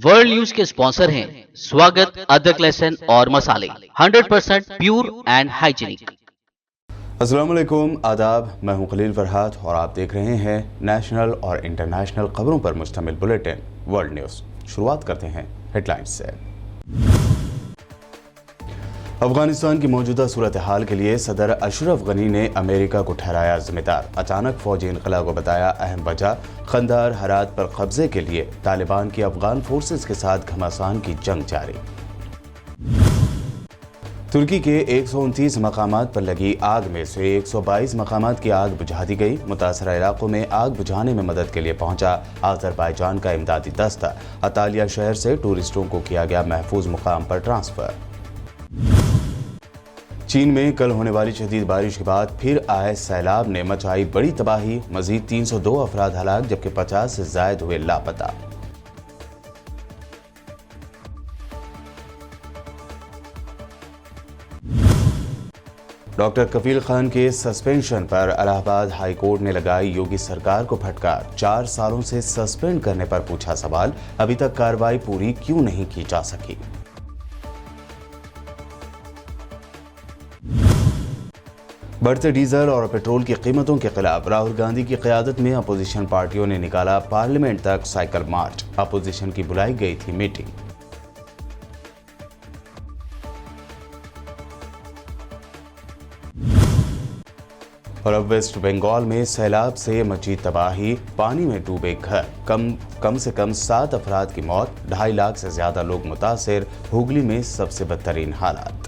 World news के sponsor हैं स्वागत, अदरक, लहसुन और मसाले 100% प्योर एंड हाइजीनिक। अस्सलाम वालेकुम, आदाब। मैं हूं खलील फरहाद और आप देख रहे हैं नेशनल और इंटरनेशनल खबरों पर मुश्तमिल बुलेटिन वर्ल्ड न्यूज़। शुरुआत करते हैं हेडलाइंस से। अफगानिस्तान की मौजूदा सूरत हाल के लिए सदर अशरफ गनी ने अमेरिका को ठहराया जिम्मेदार। अचानक फौजी इनकलाब को बताया अहम वजह। खंदार, हरात पर कब्जे के लिए तालिबान की अफगान फोर्सेस के साथ घमासान की जंग जारी। तुर्की के 129 मकामात पर लगी आग में से 122 मकामात की आग बुझा दी गई। मुतासरा इलाकों में आग बुझाने में मदद के लिए पहुंचा आज़रबाईजान का इमदादी दस्ता। अतालिया शहर से टूरिस्टों को किया गया महफूज मुकाम पर ट्रांसफर। चीन में कल होने वाली शदीद बारिश के बाद फिर आए सैलाब ने मचाई बड़ी तबाही। मजीद 302 अफराद हलाक जबकि 50 से जायद हुए लापता। डॉक्टर कफील खान के सस्पेंशन पर इलाहाबाद हाई कोर्ट ने लगाई योगी सरकार को फटकार। 4 सालों से सस्पेंड करने पर पूछा सवाल, अभी तक कार्रवाई पूरी क्यों नहीं की जा सकी। बढ़ते डीजल और पेट्रोल की कीमतों के खिलाफ राहुल गांधी की क़यादत में अपोजिशन पार्टियों ने निकाला पार्लियामेंट तक साइकिल मार्च। अपोजिशन की बुलाई गई थी मीटिंग। और अब वेस्ट बंगाल में सैलाब से मची तबाही, पानी में डूबे घर, कम से कम 7 अफराद की मौत, 2.5 लाख से ज्यादा लोग मुतासिर। हुगली में सबसे बदतरीन हालात।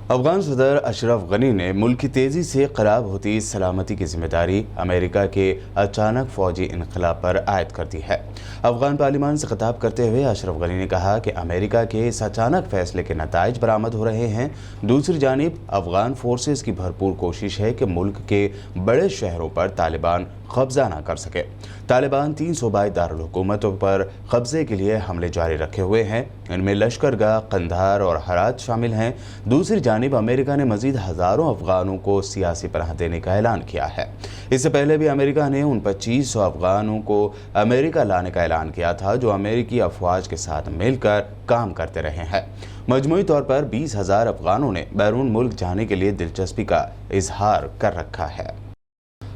अफगान सदर अशरफ गनी ने मुल्क की तेजी से खराब होती सलामती की जिम्मेदारी अमेरिका के अचानक फौजी इनकलाब पर आयद कर दी है। अफगान पार्लियामान से खिताब करते हुए अशरफ गनी ने कहा कि अमेरिका के इस अचानक फैसले के नताइज बरामद हो रहे हैं। दूसरी जानिब अफगान फोर्सेस की भरपूर कोशिश है कि मुल्क के बड़े शहरों पर तालिबान कब्जा न कर सके। तालिबान 3 सूबाई दारुल हुकूमतों पर कब्जे के लिए हमले जारी रखे हुए हैं। इनमें लश्करगाह, कंधार और हरात शामिल हैं। दूसरी जानिब अमेरिका ने मजीद हज़ारों अफगानों को सियासी पनाह देने का ऐलान किया है। इससे पहले भी अमेरिका ने उन 2500 अफगानों को अमेरिका लाने का ऐलान किया था जो अमेरिकी अफवाज के साथ मिलकर काम करते रहे हैं। मजमूई तौर पर 20,000 अफगानों ने बैरून मुल्क जाने के लिए दिलचस्पी का इजहार कर रखा है।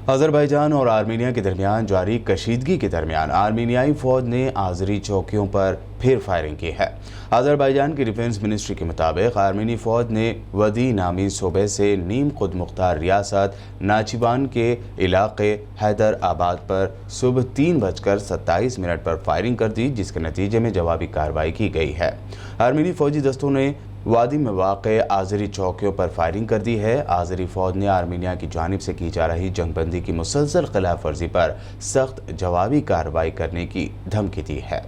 अज़रबैजान और आर्मीनिया के दरमियान जारी कशीदगी के दरमियान आर्मीनियाई फौज ने आज़री चौकियों पर फिर फायरिंग की है। अज़रबैजान की डिफेंस मिनिस्ट्री के मुताबिक आर्मीनी फौज ने वदी नामी सूबे से नीम खुद मुख्तार रियासत नाचिबान के इलाके हैदर आबाद पर सुबह 3:27 पर फायरिंग कर दी, जिसके नतीजे में जवाबी कार्रवाई की गई है। आर्मीनी फौजी दस्तों ने वादी में वाक़े आज़री चौकियों पर फायरिंग कर दी है। आज़री फौज ने आर्मीनिया की जानिब से की जा रही जंगबंदी की मुसलसल खिलाफ वर्जी पर सख्त जवाबी कार्रवाई करने की धमकी दी है।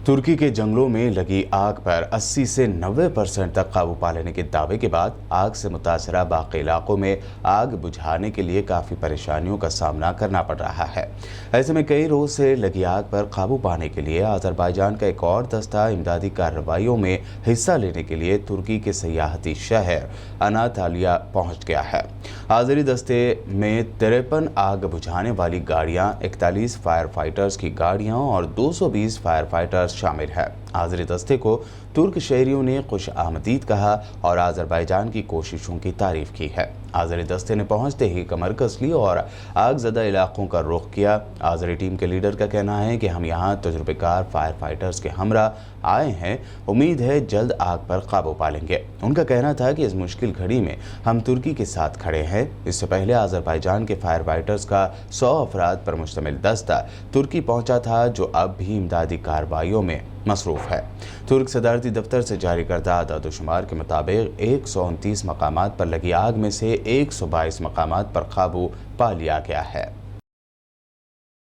तुर्की के जंगलों में लगी आग पर 80 से 90% तक काबू पा लेने के दावे के बाद आग से मुतासरा बाकी इलाकों में आग बुझाने के लिए काफ़ी परेशानियों का सामना करना पड़ रहा है। ऐसे में कई रोज से लगी आग पर काबू पाने के लिए अज़रबैजान का एक और दस्ता इमदादी कार्रवाइयों में हिस्सा लेने के लिए तुर्की के सियाहती शहर अनातालिया पहुँच गया है। आज़री दस्ते में 53 आग बुझाने वाली गाड़ियाँ, 41 फायर फाइटर्स की गाड़ियाँ और 220 फायर फाइटर्स शामिल है। आज़री दस्ते को तुर्क शहरियों ने खुश आमदीद कहा और अज़रबैजान की कोशिशों की तारीफ की है। आज़री दस्ते ने पहुंचते ही कमर कस ली और आगज़दा इलाकों का रुख किया। आज़री टीम के लीडर का कहना है कि हम यहां तजुर्बेकार फायर फाइटर्स के हमरा आए हैं, उम्मीद है जल्द आग पर काबू पा लेंगे। उनका कहना था कि इस मुश्किल घड़ी में हम तुर्की के साथ खड़े हैं। इससे पहले अज़रबैजान के फायर फाइटर्स का 100 अफराद पर मुश्तमिल दस्ता तुर्की पहुंचा था, जो अब भी इमदादी कार्रवाइयों में मसरूफ़ है। तुर्क सदारती दफ्तर से जारी करदा आदाद-ओ-शुमार के मुताबिक 129 मकामात पर लगी आग में से 122 मकामात पर काबू पा लिया गया है।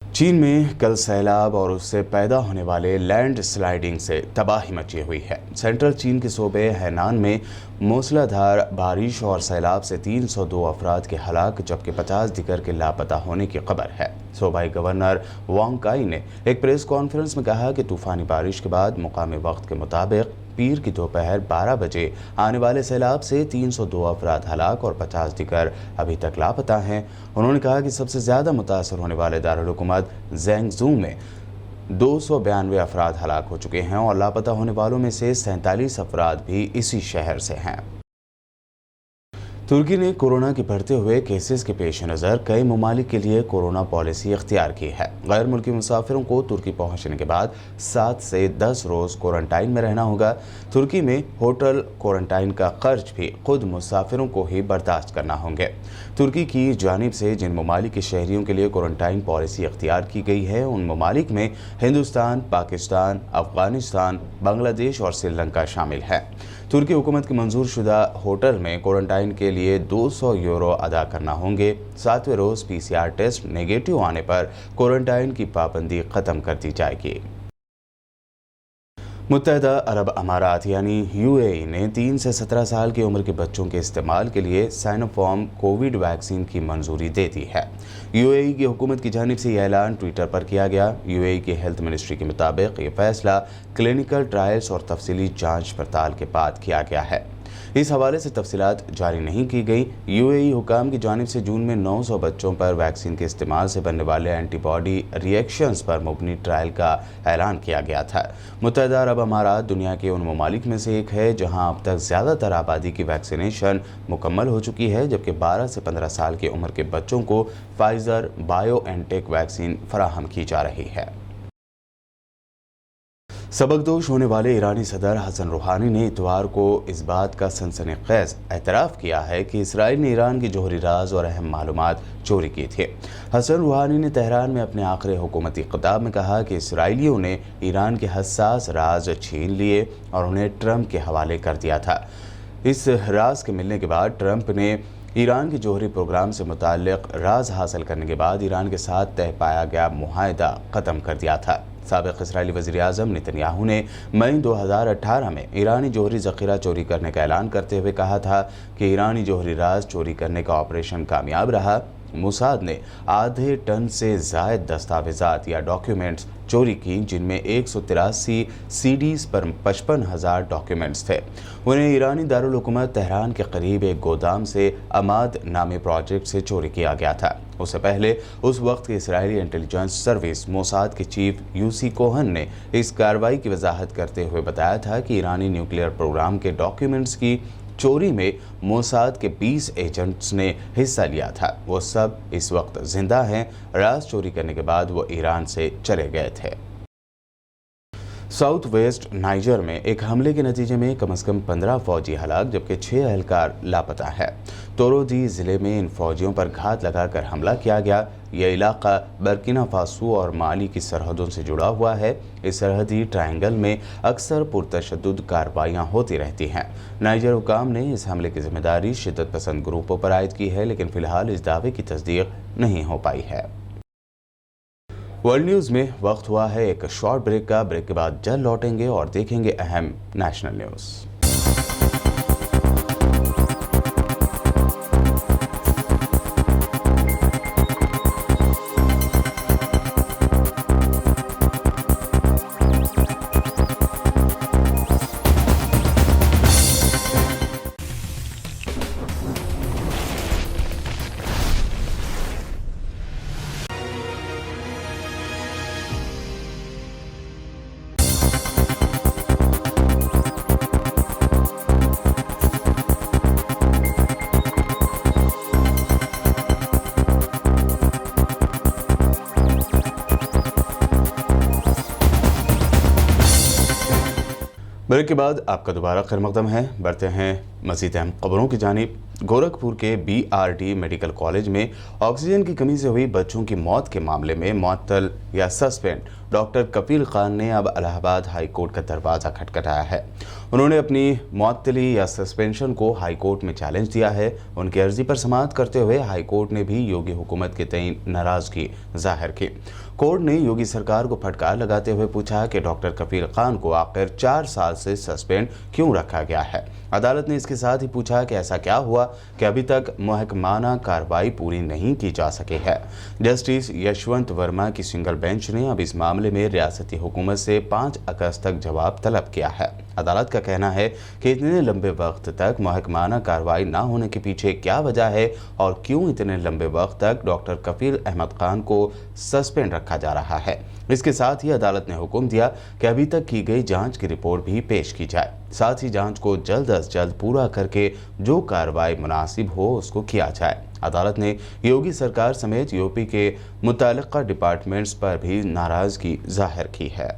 चीन में कल सैलाब और उससे पैदा होने वाले लैंड स्लाइडिंग से तबाही मची हुई है। सेंट्रल चीन के सूबे हैनान में मूसलाधार बारिश और सैलाब से 302 अफराद के हलाक जबकि 50 दिगर के लापता होने की खबर है। सूबाई गवर्नर वांग काई ने एक प्रेस कॉन्फ्रेंस में कहा कि तूफ़ानी बारिश के बाद मुकामी वक्त के मुताबिक पीर की दोपहर 12 बजे आने वाले सैलाब से 302 अफराद हलाक और 50 दीगर अभी तक लापता हैं। उन्होंने कहा कि सबसे ज़्यादा मुतासर होने वाले दारुल हुकूमत ज़ेंगज़ू में 292 अफराद हलाक हो चुके हैं और लापता होने वालों में से 47 अफराद भी इसी शहर से हैं। तुर्की ने कोरोना के बढ़ते हुए केसेस के पेश नज़र कई ममालिक के लिए कोरोना पॉलिसी इख्तियार की है। गैर मुल्की मुसाफिरों को तुर्की पहुंचने के बाद 7 से 10 रोज़ क्वारंटाइन में रहना होगा। तुर्की में होटल क्वारंटाइन का खर्च भी खुद मुसाफिरों को ही बर्दाश्त करना होंगे। तुर्की की जानिब से जिन ममालिक के शहरियों के लिए क्वारंटाइन पॉलिसी इख्तियार की गई है, उन ममालिक में हिंदुस्तान, पाकिस्तान, अफगानिस्तान, बांग्लादेश और श्रीलंका शामिल है। तुर्की हुकूमत के मंजूर शुदा होटल में क्वारंटाइन के लिए 200 यूरो अदा करना होंगे। 7वें रोज़ PCR टेस्ट नेगेटिव आने पर क्वारंटाइन की पाबंदी ख़त्म कर दी जाएगी। मुत्तहदा अरब अमारात यानी UAE ने 3 से 17 साल की उम्र के बच्चों के इस्तेमाल के लिए साइनोफार्म कोविड वैक्सीन की मंजूरी दे दी है। UAE की हुकूमत की जानिब से यह ऐलान ट्विटर पर किया गया। UAE की हेल्थ मिनिस्ट्री के मुताबिक ये फैसला क्लिनिकल ट्रायल्स और तफसीली जांच पड़ताल के बाद किया गया है। इस हवाले से तफसीलात जारी नहीं की गई। UAE हुकाम की जानिब से जून में 900 बच्चों पर वैक्सीन के इस्तेमाल से बनने वाले एंटीबॉडी रिएक्शंस पर मुबनी ट्रायल का ऐलान किया गया था। मुत्तहदा अरब अमारात दुनिया के उन ममालिक में से एक है जहां अब तक ज़्यादातर आबादी की वैक्सीनेशन मुकम्मल हो चुकी है, जबकि 12 से 15 साल की उम्र के बच्चों को फाइज़र बायोएनटेक वैक्सीन फराहम की जा रही है। सबकदोश होने वाले ईरानी सदर हसन रूहानी ने इतवार को इस बात का सनसनीखेज एतराफ़ किया है कि इसराइल ने ईरान के जोहरी राज और अहम मालूमात चोरी की थी। हसन रूहानी ने तेहरान में अपने आखिरी हुकूमती खिताब में कहा कि इसराइलियों ने ईरान के हसास राज छीन लिए और उन्हें ट्रंप के हवाले कर दिया था। इस राज के मिलने के बाद ट्रंप ने ईरान के जोहरी प्रोग्राम से मुताल्लिक राज हासिल करने के बाद ईरान के साथ तय पाया गया मुआहदा ख़त्म कर दिया था। साबिक इसराइली वज़ीर-ए-आज़म नेतन्याहू ने मई 2018 में ईरानी जोहरी ज़ख़ीरा चोरी करने का ऐलान करते हुए कहा था कि ईरानी जोहरी राज चोरी करने का ऑपरेशन कामयाब रहा। मोसाद ने आधे टन से ज़ायद दस्तावेज़ात या डॉक्यूमेंट्स चोरी की, जिनमें 183 CDs पर 55,000 डॉक्यूमेंट्स थे। उन्हें ईरानी दारुल हुकूमत तेहरान के करीब एक गोदाम से अमाद नामी प्रोजेक्ट से चोरी किया गया था। उससे पहले उस वक्त के इसराइली इंटेलिजेंस सर्विस मोसाद के चीफ UC कोहन ने इस कार्रवाई की वजाहत करते हुए बताया था कि ईरानी न्यूक्लियर प्रोग्राम के डॉक्यूमेंट्स की चोरी में मोसाद के 20 एजेंट्स ने हिस्सा लिया था। वो सब इस वक्त जिंदा हैं। राज चोरी करने के बाद वो ईरान से चले गए थे। साउथ वेस्ट नाइजर में एक हमले के नतीजे में कम से कम 15 फौजी हलाक जबकि 6 एहलकार लापता है। तोरोदी ज़िले में इन फौजियों पर घात लगाकर हमला किया गया। यह इलाका बर्किना फासो और माली की सरहदों से जुड़ा हुआ है। इस सरहदी ट्रायंगल में अक्सर पुरतशद्दुद कार्रवाइयाँ होती रहती हैं। नाइजर हुकाम ने इस हमले की जिम्मेदारी शिद्दत पसंद ग्रुपों पर आयद की है, लेकिन फ़िलहाल इस दावे की तस्दीक नहीं हो पाई है। वर्ल्ड न्यूज़ में वक्त हुआ है एक शॉर्ट ब्रेक का। ब्रेक के बाद जल्द लौटेंगे और देखेंगे अहम नेशनल न्यूज़। ब्रेक के बाद आपका दोबारा खैर मकदम है। बढ़ते हैं मज़ीद अहम खबरों की जानिब। गोरखपुर के BRT मेडिकल कॉलेज में ऑक्सीजन की कमी से हुई बच्चों की मौत के मामले में मुअत्तल या सस्पेंड डॉक्टर कफील खान ने अब इलाहाबाद हाई कोर्ट का दरवाज़ा खटखटाया है। उन्होंने अपनी मुअत्तली या सस्पेंशन को हाई कोर्ट में चैलेंज दिया है। उनकी अर्जी पर समाअत करते हुए हाई कोर्ट ने भी योगी हुकूमत के तय नाराज़गी जाहिर की। कोर्ट ने योगी सरकार को फटकार लगाते हुए पूछा कि डॉक्टर कफील खान को आखिर 4 साल से सस्पेंड क्यों रखा गया है। अदालत ने इसके साथ ही पूछा कि ऐसा क्या हुआ कि अभी तक महकमाना कार्रवाई पूरी नहीं की जा सकी है। जस्टिस यशवंत वर्मा की सिंगल बेंच ने अब इस मामले मामले में रियासती हुकूमत से 5 अगस्त तक जवाब तलब किया है। अदालत का कहना है कि इतने लंबे वक्त तक महकमाना कार्रवाई न होने के पीछे क्या वजह है और क्यों इतने लंबे वक्त तक डॉक्टर कफील अहमद खान को सस्पेंड रखा जा रहा है। इसके साथ ही अदालत ने हुक्म दिया कि अभी तक की गई जांच की रिपोर्ट भी पेश की जाए। साथ ही जांच को जल्द अज जल्द पूरा करके जो कार्रवाई मुनासिब हो उसको किया जाए। अदालत ने योगी सरकार समेत यूपी के मुतल्लिका डिपार्टमेंट्स पर भी नाराजगी जाहिर की है।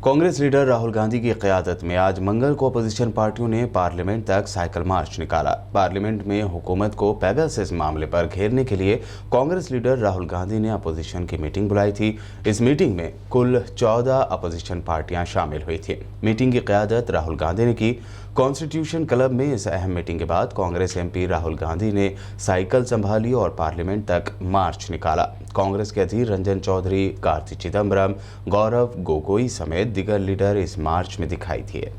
कांग्रेस लीडर राहुल गांधी की क़यादत में आज मंगल को अपोजिशन पार्टियों ने पार्लियामेंट तक साइकिल मार्च निकाला। पार्लियामेंट में हुकूमत को पेगासस मामले पर घेरने के लिए कांग्रेस लीडर राहुल गांधी ने अपोजिशन की मीटिंग बुलाई थी। इस मीटिंग में कुल 14 अपोजिशन पार्टियां शामिल हुई थी। मीटिंग की क़यादत राहुल गांधी ने की। कॉन्स्टिट्यूशन क्लब में इस अहम मीटिंग के बाद कांग्रेस एमपी राहुल गांधी ने साइकिल संभाली और पार्लियामेंट तक मार्च निकाला। कांग्रेस के अधीर रंजन चौधरी, कार्ति चिदम्बरम, गौरव गोगोई समेत दीगर लीडर इस मार्च में दिखाई दिए।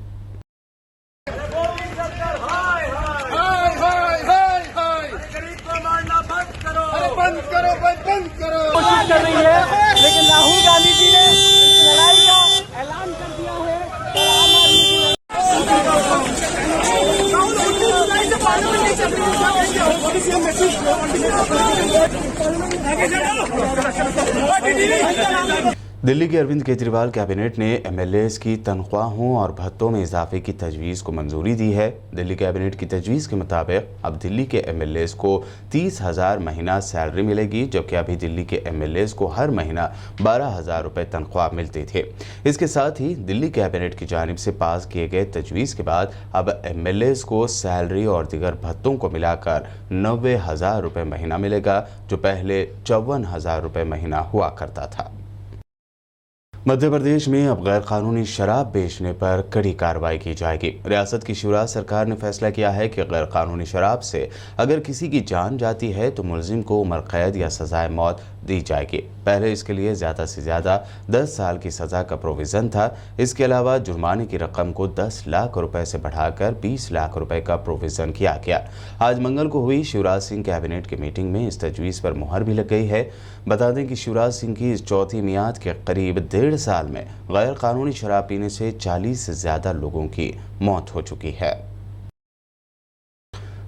कोशिश कर रही है, लेकिन राहुल गांधी जी ने लड़ाई का ऐलान कर दिया है। दिल्ली के अरविंद केजरीवाल कैबिनेट ने एमएलएस की तनख्वाहों और भत्तों में इजाफे की तजवीज़ को मंजूरी दी है। दिल्ली कैबिनेट की तजवीज़ के मुताबिक अब दिल्ली के एमएलएस को 30,000 महीना सैलरी मिलेगी, जबकि अभी दिल्ली के एमएलएस को हर महीना 12,000 रुपये तनख्वाह मिलते थे। इसके साथ ही दिल्ली कैबिनेट की जानिब से पास किए गए तजवीज़ के बाद अब एमएलएस को सैलरी और दीगर भत्तों को मिलाकर 90,000 रुपये महीना मिलेगा, जो पहले 54,000 रुपये महीना हुआ करता था। मध्य प्रदेश में अब गैर कानूनी शराब बेचने पर कड़ी कार्रवाई की जाएगी। रियासत की शिवराज सरकार ने फैसला किया है कि गैर कानूनी शराब से अगर किसी की जान जाती है तो मुलजिम को उम्र कैद या सजाए मौत दी जाएगी। पहले इसके लिए ज़्यादा से ज़्यादा 10 साल की सज़ा का प्रोविज़न था। इसके अलावा जुर्माने की रकम को 10 लाख रुपए से बढ़ाकर 20 लाख रुपए का प्रोविज़न किया गया। आज मंगल को हुई शिवराज सिंह कैबिनेट की मीटिंग में इस तजवीज़ पर मुहर भी लग गई है। बता दें कि शिवराज सिंह की इस चौथी मियाद के करीब 1.5 साल में गैर कानूनी शराब पीने से 40 से ज़्यादा लोगों की मौत हो चुकी है।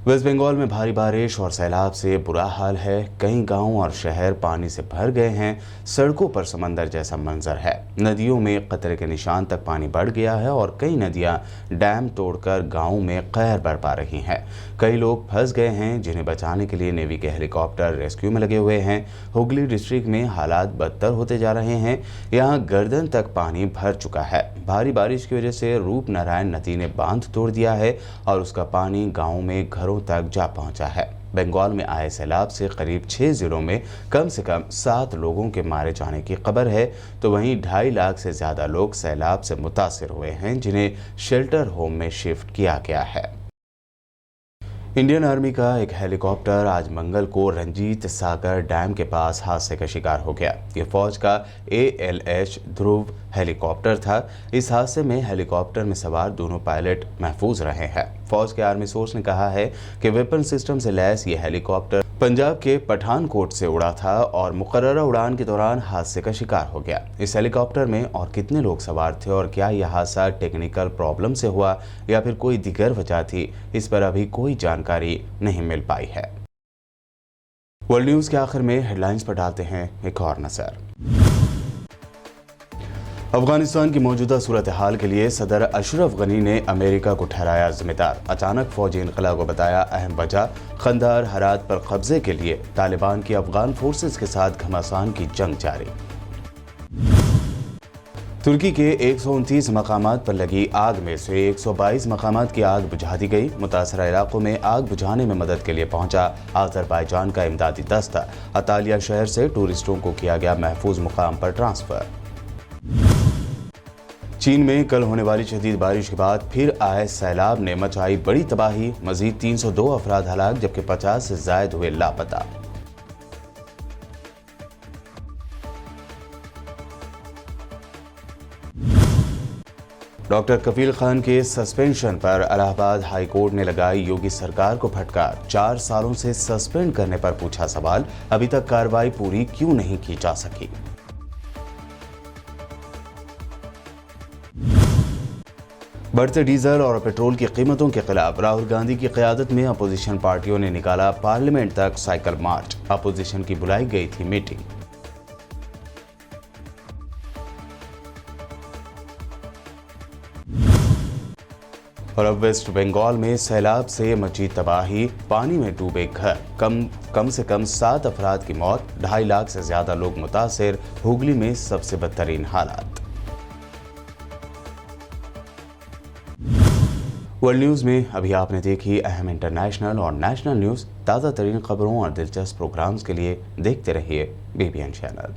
वेस्ट बंगाल में भारी बारिश और सैलाब से बुरा हाल है। कई गांव और शहर पानी से भर गए हैं। सड़कों पर समंदर जैसा मंजर है। नदियों में खतरे के निशान तक पानी बढ़ गया है और कई नदियां डैम तोड़कर गांवों में कहर बरपा रही हैं। कई लोग फंस गए हैं, जिन्हें बचाने के लिए नेवी के हेलीकॉप्टर रेस्क्यू में लगे हुए हैं। हुगली डिस्ट्रिक्ट में हालात बदतर होते जा रहे हैं। यहाँ गर्दन तक पानी भर चुका है। भारी बारिश की वजह से रूपनारायण नदी ने बांध तोड़ दिया है और उसका पानी गाँव में घरों तक जा पहुंचा है। बंगाल में आए सैलाब से करीब 6 जिलों में कम से कम 7 लोगों के मारे जाने की खबर है, तो वहीं 2.5 लाख से ज़्यादा लोग सैलाब से मुतासिर हुए हैं, जिन्हें शेल्टर होम में शिफ्ट किया गया है। इंडियन आर्मी का एक हेलीकॉप्टर आज मंगल को रंजीत सागर डैम के पास हादसे का शिकार हो गया। ये फौज का ALH ध्रुव हेलीकॉप्टर था। इस हादसे में हेलीकॉप्टर में सवार दोनों पायलट महफूज रहे हैं। फौज के आर्मी सोर्स ने कहा है कि वेपन सिस्टम से लैस ये हेलीकॉप्टर पंजाब के पठानकोट से उड़ा था और मुकर्ररा उड़ान के दौरान हादसे का शिकार हो गया। इस हेलीकॉप्टर में और कितने लोग सवार थे और क्या यह हादसा टेक्निकल प्रॉब्लम से हुआ या फिर कोई दीगर वजह थी, इस पर अभी कोई जानकारी नहीं मिल पाई है। वर्ल्ड न्यूज़ के आखिर में हेडलाइंस पर डालते हैं एक और नजर। अफगानिस्तान की मौजूदा सूरत हाल के लिए सदर अशरफ गनी ने अमेरिका को ठहराया जिम्मेदार। अचानक फौजी इनकला को बताया अहम वजह। खंदार हरात पर कब्जे के लिए तालिबान की अफगान फोर्सेस के साथ घमासान की जंग जारी। तुर्की के 129 मकामात पर लगी आग में से 122 मकामात की आग बुझा दी गई। मुतासरा इलाकों में आग बुझाने में मदद के लिए पहुंचा आज़रबाईजान का इमदादी दस्ता। अतालिया शहर से टूरिस्टों को किया गया महफूज मुकाम पर ट्रांसफर। चीन में कल होने वाली शदीद बारिश के बाद फिर आए सैलाब ने मचाई बड़ी तबाही। मजीद 302 अफराद हलाक जबकि 50 से जायद हुए लापता। डॉक्टर कफील खान के सस्पेंशन पर इलाहाबाद हाई कोर्ट ने लगाई योगी सरकार को फटकार। 4 सालों से सस्पेंड करने पर पूछा सवाल, अभी तक कार्रवाई पूरी क्यों नहीं की जा सकी। बढ़ते डीजल और पेट्रोल की कीमतों के खिलाफ राहुल गांधी की क़यादत में अपोजिशन पार्टियों ने निकाला पार्लियामेंट तक साइकिल मार्च। अपोजिशन की बुलाई गई थी मीटिंग। और अब वेस्ट बंगाल में सैलाब से मची तबाही, पानी में डूबे घर, कम से कम 7 अफराद की मौत, 2.5 लाख से ज्यादा लोग मुतासिर, हुगली में सबसे बदतरीन हालात। वर्ल्ड न्यूज में अभी आपने देखी अहम इंटरनेशनल और नेशनल न्यूज। ताज़ा तरीन खबरों और दिलचस्प प्रोग्राम्स के लिए देखते रहिए BBN चैनल।